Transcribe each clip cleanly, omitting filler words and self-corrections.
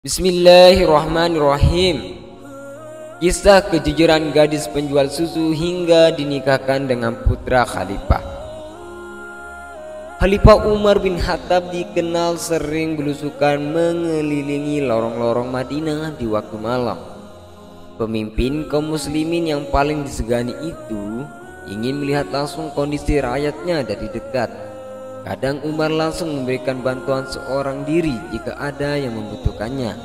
Bismillahirrahmanirrahim. Kisah kejujuran gadis penjual susu hingga dinikahkan dengan putra khalifah. Khalifah Umar bin Khattab dikenal sering belusukan mengelilingi lorong-lorong Madinah di waktu malam. Pemimpin kaum muslimin yang paling disegani itu ingin melihat langsung kondisi rakyatnya dari dekat. Kadang Umar langsung memberikan bantuan seorang diri jika ada yang membutuhkannya.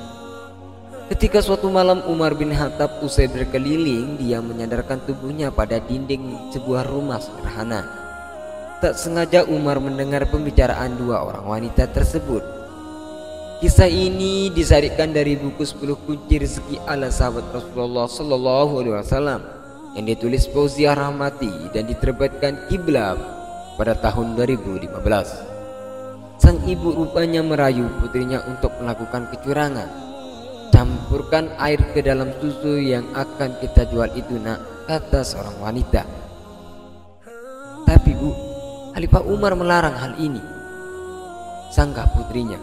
Ketika suatu malam Umar bin Khattab usai berkeliling, dia menyandarkan tubuhnya pada dinding sebuah rumah sederhana. Tak sengaja Umar mendengar pembicaraan dua orang wanita tersebut. Kisah ini disarikan dari buku 10 kunci rezeki ala sahabat Rasulullah SAW yang ditulis Fauziah Rahmati dan diterbitkan Kiblat pada tahun 2015. Sang ibu rupanya merayu putrinya untuk melakukan kecurangan. Campurkan air ke dalam susu yang akan kita jual itu, nak, kata seorang wanita. Tapi bu, Khalifah Umar melarang hal ini, sanggah putrinya.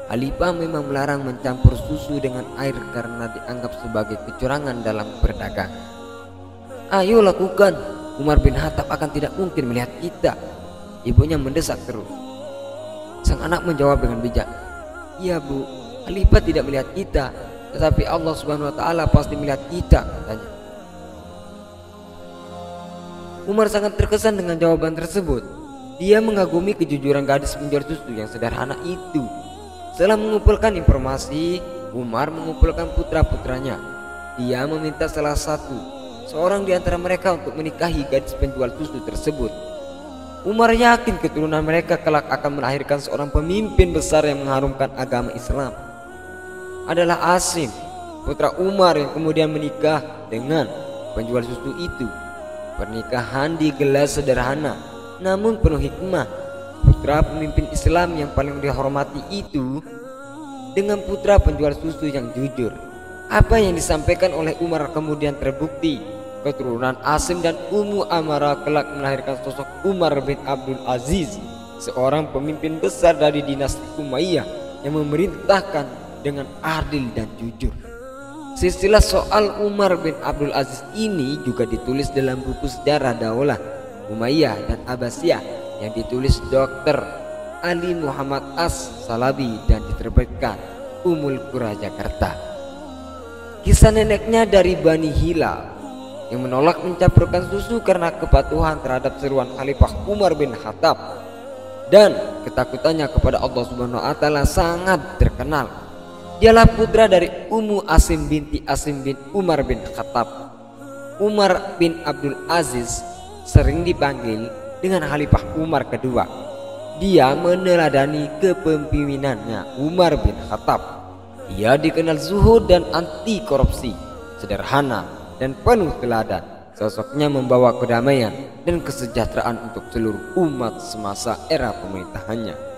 Khalifah memang melarang mencampur susu dengan air karena dianggap sebagai kecurangan dalam perdagangan. Ayo lakukan, Umar bin Khattab akan tidak mungkin melihat kita. Ibunya mendesak terus. Sang anak menjawab dengan bijak, iya bu, Khalifah tidak melihat kita, tetapi Allah Subhanahu wa Ta'ala pasti melihat kita, katanya. Umar sangat terkesan dengan jawaban tersebut. Dia mengagumi kejujuran gadis penjual susu yang sederhana itu. Setelah mengumpulkan informasi, Umar mengumpulkan putra-putranya. Dia meminta salah seorang di antara mereka untuk menikahi gadis penjual susu tersebut. Umar yakin keturunan mereka kelak akan melahirkan seorang pemimpin besar yang mengharumkan agama Islam. Adalah Asim, putra Umar, yang kemudian menikah dengan penjual susu itu. Pernikahan digelar sederhana namun penuh hikmah. Putra pemimpin Islam yang paling dihormati itu dengan putra penjual susu yang jujur. Apa yang disampaikan oleh Umar kemudian terbukti. Keturunan Asim dan Ummu Amarah kelak melahirkan sosok Umar bin Abdul Aziz, seorang pemimpin besar dari dinasti Umayyah yang memerintahkan dengan adil dan jujur. Silsilah soal Umar bin Abdul Aziz ini juga ditulis dalam buku sejarah Daulah Umayyah dan Abbasiyah yang ditulis Dr. Ali Muhammad As-Salabi dan diterbitkan Ummul Qura Jakarta. Kisah neneknya dari Bani Hilal yang menolak mencampurkan susu karena kepatuhan terhadap seruan Khalifah Umar bin Khattab dan ketakutannya kepada Allah Subhanahu wa Ta'ala sangat terkenal. Dialah putra dari Ummu Asim binti Asim bin Umar bin Khattab. Umar bin Abdul Aziz sering dipanggil dengan Khalifah Umar kedua. Dia meneladani kepemimpinannya Umar bin Khattab. Ia dikenal zuhud dan anti korupsi, sederhana dan penuh teladan. Sosoknya membawa kedamaian dan kesejahteraan untuk seluruh umat semasa era pemerintahannya.